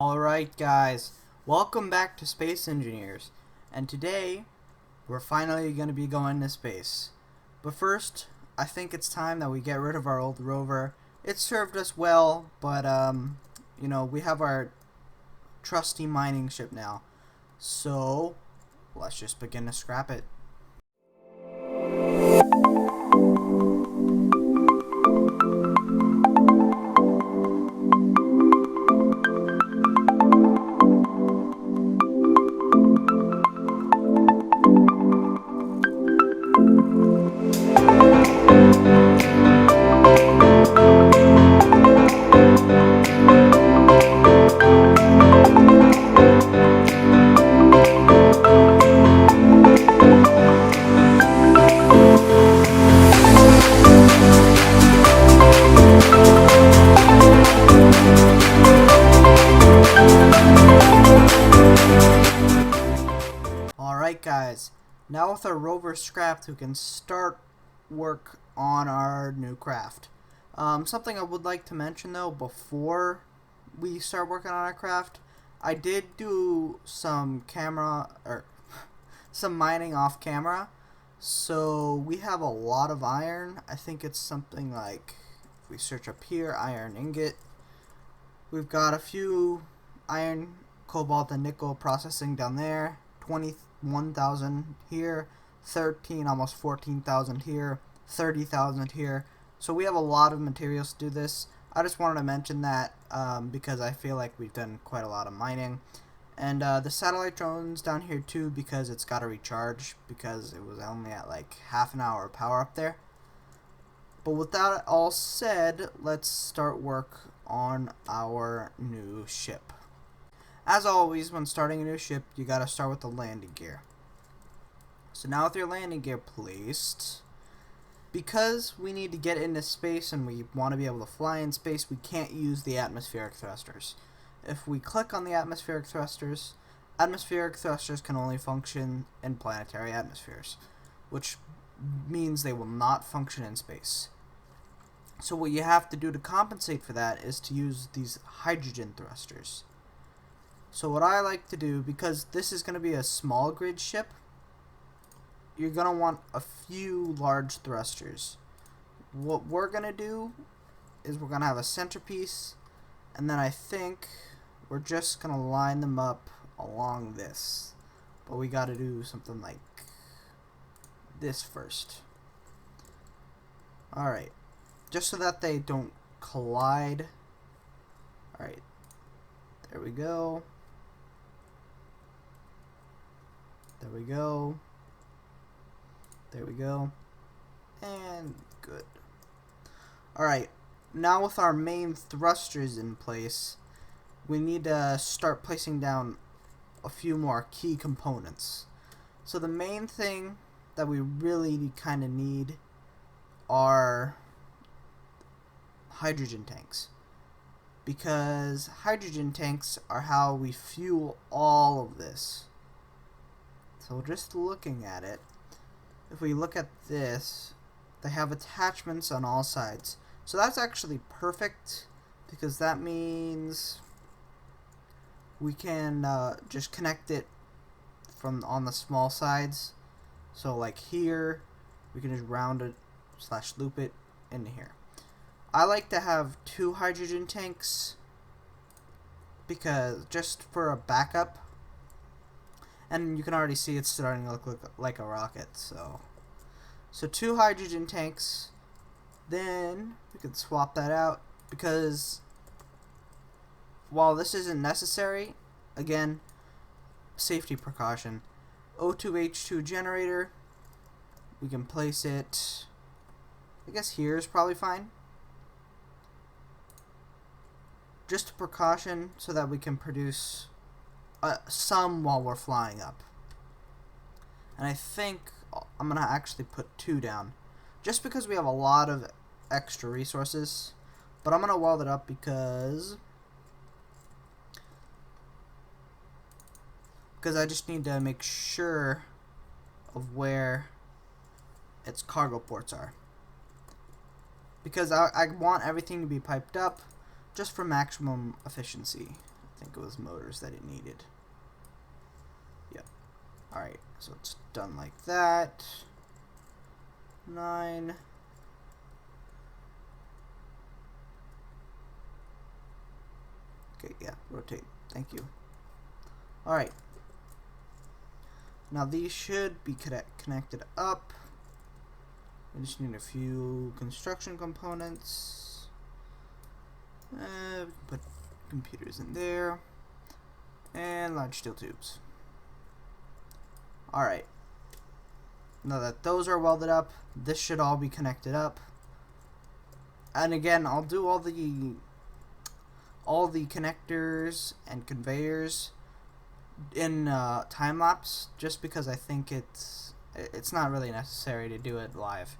Alright guys, welcome back to Space Engineers, and today we're finally going to be going to space. But first, I think it's time that we get rid of our old rover. It served us well, but we have our trusty mining ship now. So, let's just begin to scrap it. Alright guys, now with our rover scrapped, we can start work on our new craft. Something I would like to mention though before we start working on our craft, I did do some some mining off camera. So we have a lot of iron. I think it's something like, if we search up here, iron ingot. We've got a few iron, cobalt, and nickel processing down there. 21,000 here, 13, almost 14,000 here, 30,000 here. So we have a lot of materials to do this. I just wanted to mention that because I feel like we've done quite a lot of mining. And the satellite drone's down here too because it's got to recharge because it was only at like half an hour power up there. But with that all said, let's start work on our new ship. As always, when starting a new ship, you gotta start with the landing gear. So now with your landing gear placed, because we need to get into space and we want to be able to fly in space, we can't use the atmospheric thrusters. If we click on the atmospheric thrusters can only function in planetary atmospheres, which means they will not function in space. So what you have to do to compensate for that is to use these hydrogen thrusters. So what I like to do, because this is going to be a small grid ship, you're going to want a few large thrusters. What we're going to do is we're going to have a centerpiece, and then I think we're just going to line them up along this. But we got to do something like this first. Alright, just so that they don't collide. Alright, there we go. There we go. There we go. And good. Alright, now with our main thrusters in place, we need to start placing down a few more key components. So the main thing that we really kind of need are hydrogen tanks. Because hydrogen tanks are how we fuel all of this. So just looking at it, if we look at this, they have attachments on all sides. So that's actually perfect because that means we can just connect it from on the small sides. So like here, we can just round it / loop it into here. I like to have 2 hydrogen tanks because just for a backup. And you can already see it's starting to look like a rocket. So 2 hydrogen tanks. Then we could swap that out because while this isn't necessary, again, safety precaution. O2H2 generator. We can place it, I guess here is probably fine. Just a precaution so that we can produce some while we're flying up. And I think I'm gonna actually put 2 down just because we have a lot of extra resources, but I'm gonna weld it up because I just need to make sure of where its cargo ports are, because I want everything to be piped up just for maximum efficiency. I think it was motors that it needed. Yep. Alright, so it's done like that. 9. Okay, yeah, rotate. Thank you. Alright. Now these should be connected up. We just need a few construction components. We can put computers in there. And large steel tubes. Alright. Now that those are welded up, this should all be connected up. And again, I'll do all the connectors and conveyors in time lapse, just because I think it's not really necessary to do it live.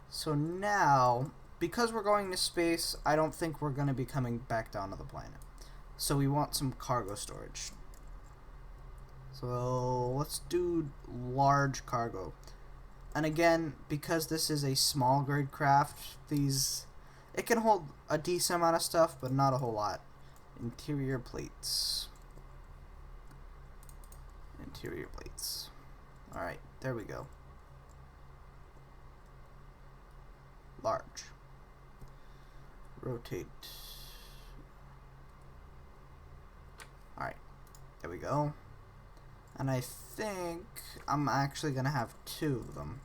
So now, because we're going to space, I don't think we're going to be coming back down to the planet. So we want some cargo storage. So let's do large cargo. And again, because this is a small grade craft, it can hold a decent amount of stuff, but not a whole lot. Interior plates. Interior plates. Alright, there we go. Large. Rotate. Alright, there we go. And I think I'm actually going to have 2 of them.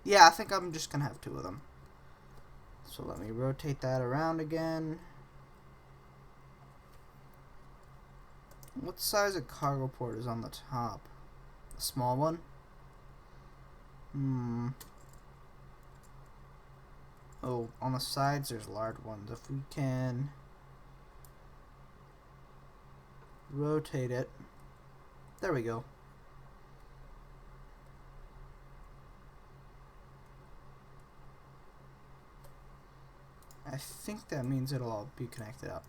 Yeah, I think I'm just going to have 2 of them. So let me rotate that around again. What size of cargo port is on the top? A small one? Oh, on the sides there's large ones. If we can rotate it. There we go. I think that means it'll all be connected up.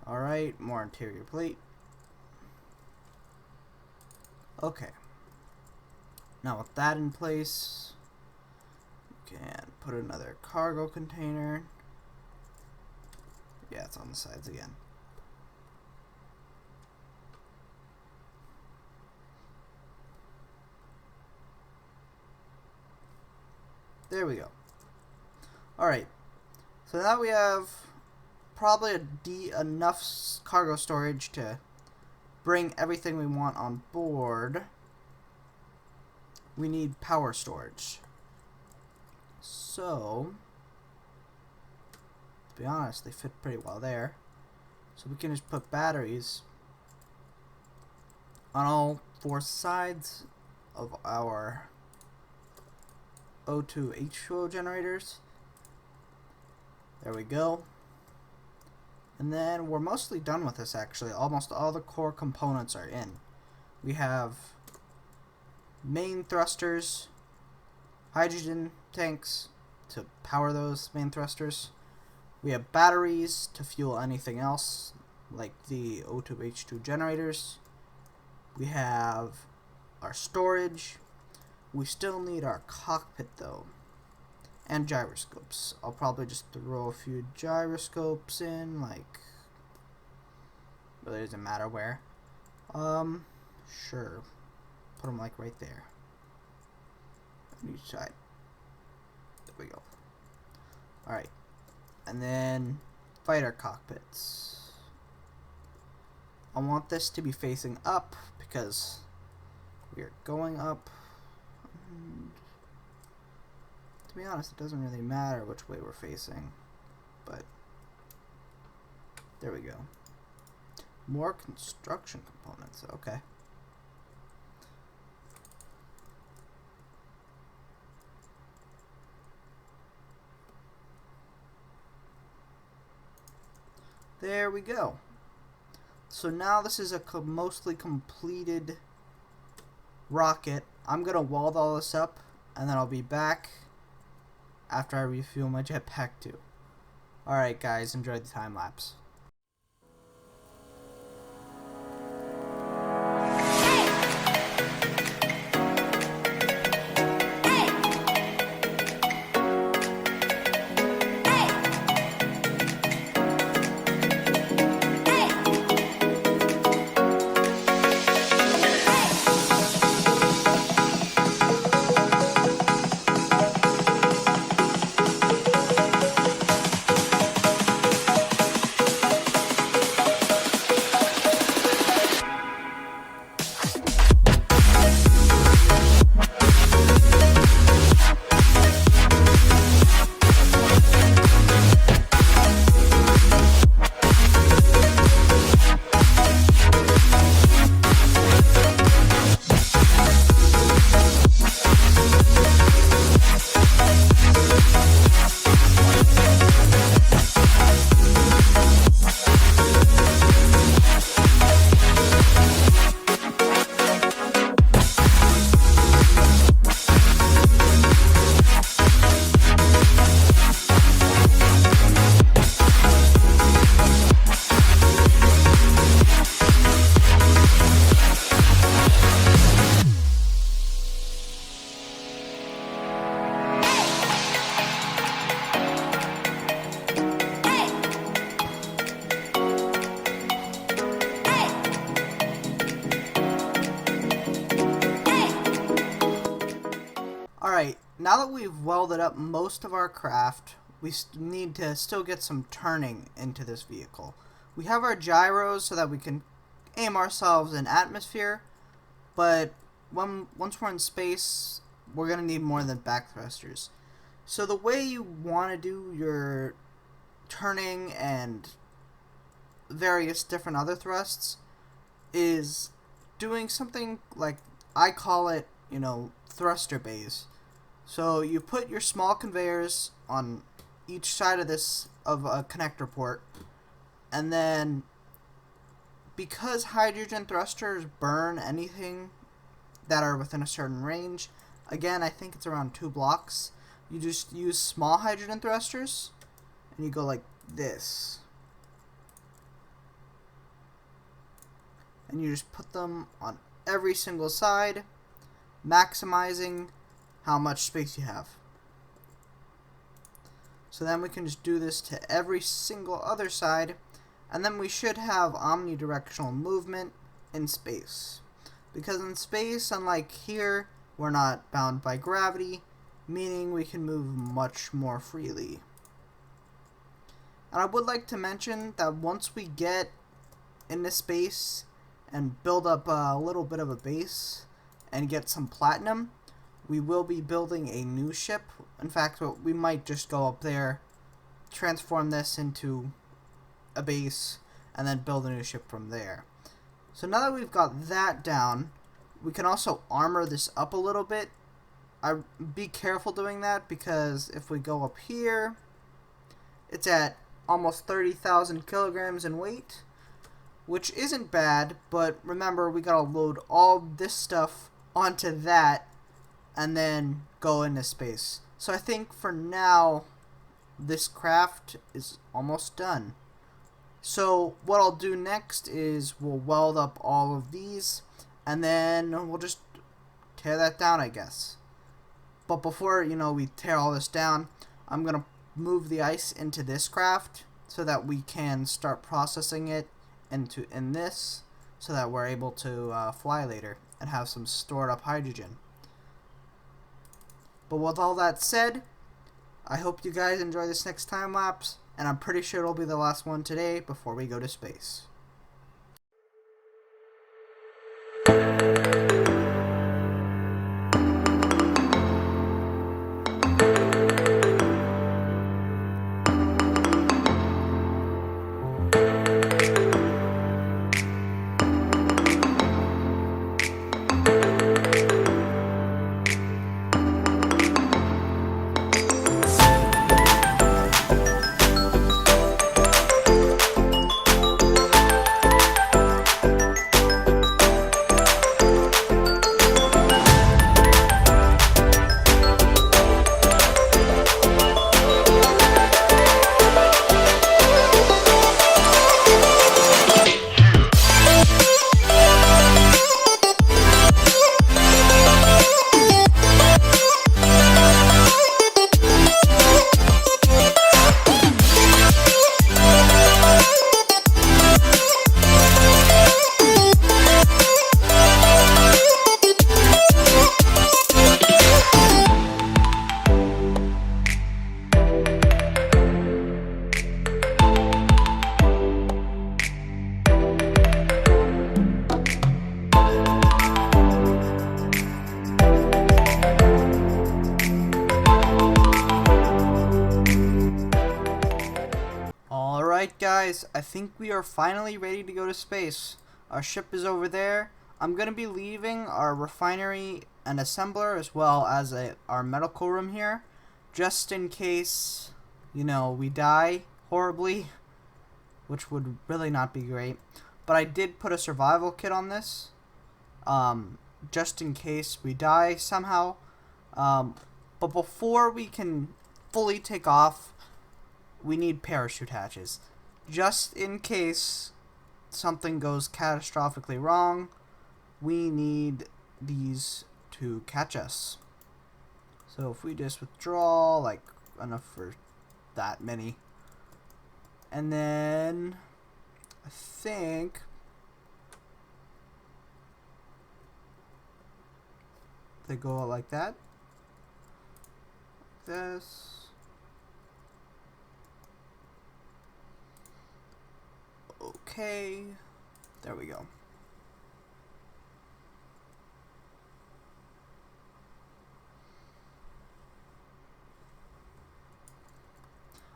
Alright, more interior plate. Okay. Now with that in place, we can put another cargo container. Yeah, it's on the sides again. There we go. Alright. So now we have probably enough cargo storage to bring everything we want on board. We need power storage. So, to be honest, they fit pretty well there. So we can just put batteries on all 4 sides of our O2 H2O generators. There we go. And then we're mostly done with this actually. Almost all the core components are in. We have main thrusters, hydrogen tanks to power those main thrusters. We have batteries to fuel anything else, like the O2H2 generators. We have our storage. We still need our cockpit though. And gyroscopes. I'll probably just throw a few gyroscopes in, like, really doesn't matter where. Sure. Put them like right there. On each side. There we go. Alright. And then fighter cockpits. I want this to be facing up because we are going up. To be honest, it doesn't really matter which way we're facing, but there we go. More construction components, okay. There we go. So now this is a mostly completed rocket. I'm gonna weld all this up, and then I'll be back after I refuel my jetpack too. Alright guys, enjoy the time lapse. now that we've welded up most of our craft, we need to still get some turning into this vehicle. We have our gyros so that we can aim ourselves in atmosphere, but once we're in space, we're going to need more than back thrusters. So the way you want to do your turning and various different other thrusts is doing something like, I call it, thruster bays. So you put your small conveyors on each side of a connector port, and then because hydrogen thrusters burn anything that are within a certain range, again, I think it's around 2 blocks, you just use small hydrogen thrusters, and you go like this. And you just put them on every single side, maximizing how much space you have. So then we can just do this to every single other side, and then we should have omnidirectional movement in space. Because in space, unlike here, we're not bound by gravity, meaning we can move much more freely. And I would like to mention that once we get into space and build up a little bit of a base and get some platinum, we will be building a new ship. In fact, we might just go up there, transform this into a base, and then build a new ship from there. So now that we've got that down, we can also armor this up a little bit. Be careful doing that, because if we go up here, it's at almost 30,000 kilograms in weight, which isn't bad, but remember, we gotta load all this stuff onto that and then go into space. So I think for now, this craft is almost done. So what I'll do next is we'll weld up all of these, and then we'll just tear that down, I guess. But before, we tear all this down, I'm going to move the ice into this craft so that we can start processing it in this, so that we're able to fly later and have some stored up hydrogen. But with all that said, I hope you guys enjoy this next time lapse, and I'm pretty sure it'll be the last one today before we go to space. Alright guys, I think we are finally ready to go to space. Our ship is over there. I'm going to be leaving our refinery and assembler as well as our medical room here, just in case, we die horribly, which would really not be great. But I did put a survival kit on this, just in case we die somehow. But before we can fully take off, we need parachute hatches, just in case something goes catastrophically wrong. We need these to catch us. So if we just withdraw, like, enough for that many, and then I think they go like that. this. Okay, there we go.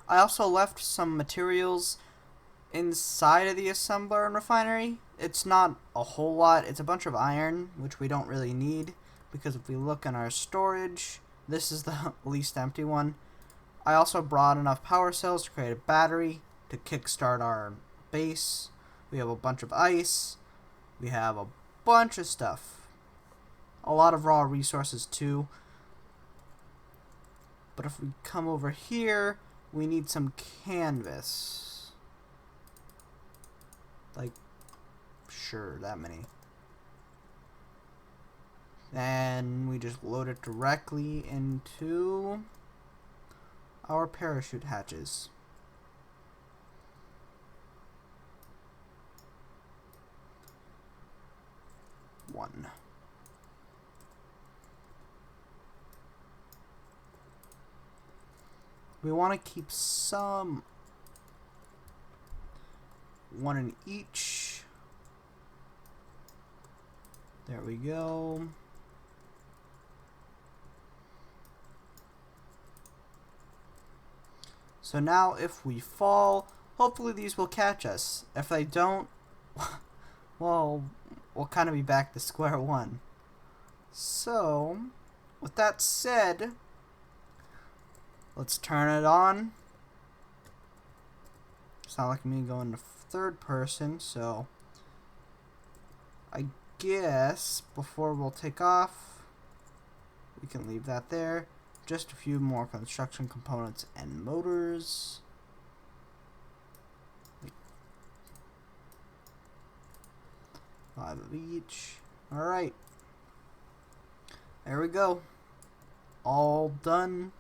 I also left some materials inside of the assembler and refinery. It's not a whole lot. It's a bunch of iron, which we don't really need, because if we look in our storage, this is the least empty one. I also brought enough power cells to create a battery to kickstart our base. We have a bunch of ice. We have a bunch of stuff. A lot of raw resources too. But if we come over here, we need some canvas. Like, sure, that many. And we just load it directly into our parachute hatches. One. We want to keep some, one in each. There we go. So now if we fall, hopefully these will catch us. If they don't, well, we'll kind of be back to square one. So, with that said, let's turn it on. It's not like me going to third person, so I guess before we'll take off, we can leave that there. Just a few more construction components and motors. 5 of each. Alright. There we go. All done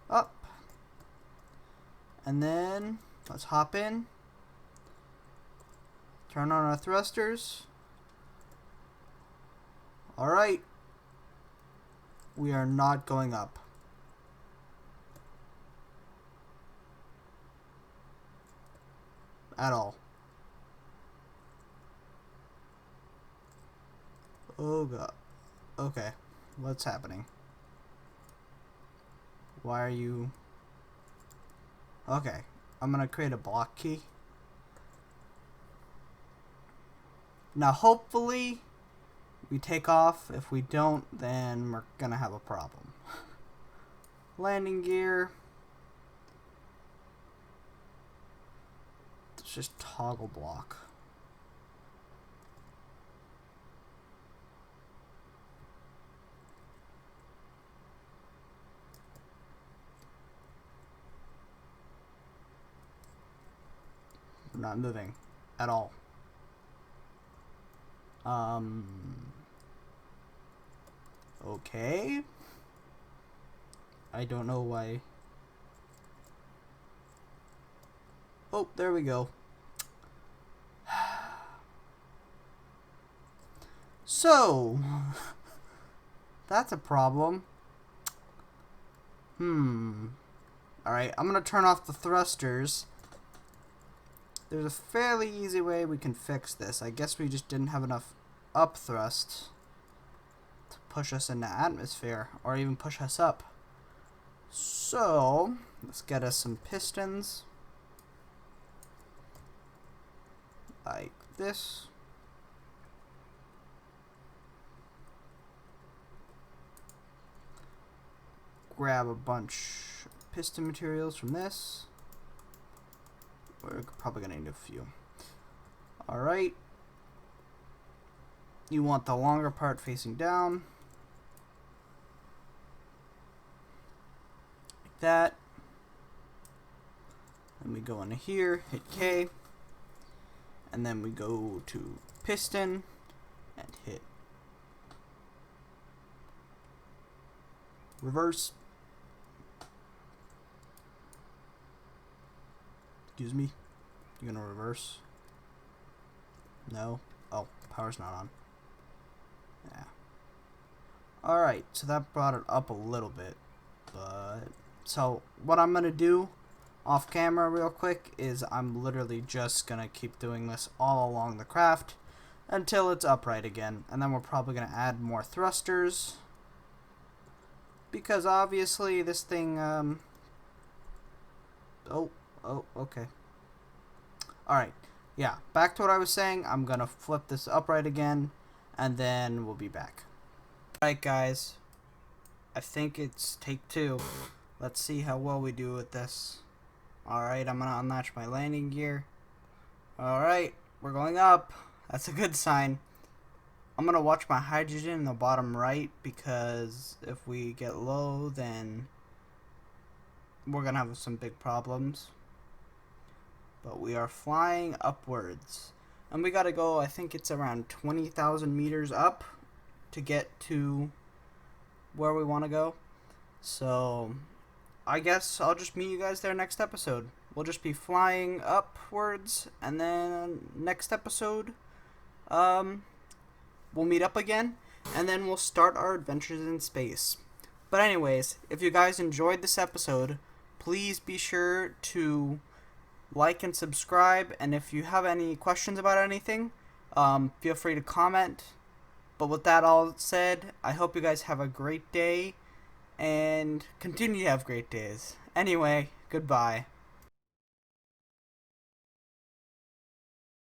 up. And then let's hop in. Turn on our thrusters. Alright. We are not going up. At all. Oh god. Okay. What's happening? Why are you... Okay. I'm gonna create a block key. Now hopefully we take off. If we don't, then we're gonna have a problem. Landing gear. It's just toggle block. We're not moving at all. Okay. I don't know why. Oh, there we go. So, that's a problem. Alright, I'm going to turn off the thrusters. There's a fairly easy way we can fix this. I guess we just didn't have enough up thrust to push us into atmosphere, or even push us up. So, let's get us some pistons. Like this. Grab a bunch of piston materials from this. We're probably gonna need a few. Alright. You want the longer part facing down. Like that. Then we go into here, hit K. And then we go to piston and hit reverse. Excuse me. You gonna reverse? No? Oh, power's not on. Yeah. Alright, so that brought it up a little bit, but So what I'm going to do off camera real quick is I'm literally just going to keep doing this all along the craft until it's upright again. And then we're probably going to add more thrusters, because obviously this thing, okay. Alright, yeah, back to what I was saying. I'm going to flip this upright again, and then we'll be back. Alright guys, I think it's take 2. Let's see how well we do with this. Alright, I'm going to unlatch my landing gear. Alright, we're going up. That's a good sign. I'm going to watch my hydrogen in the bottom right, because if we get low, then we're going to have some big problems. But we are flying upwards. And we got to go, I think it's around 20,000 meters up to get to where we want to go. So I guess I'll just meet you guys there next episode. We'll just be flying upwards, and then next episode, we'll meet up again, and then we'll start our adventures in space. But anyways, if you guys enjoyed this episode, please be sure to like and subscribe, and if you have any questions about anything, feel free to comment. But with that all said, I hope you guys have a great day, and continue to have great days. Anyway, goodbye.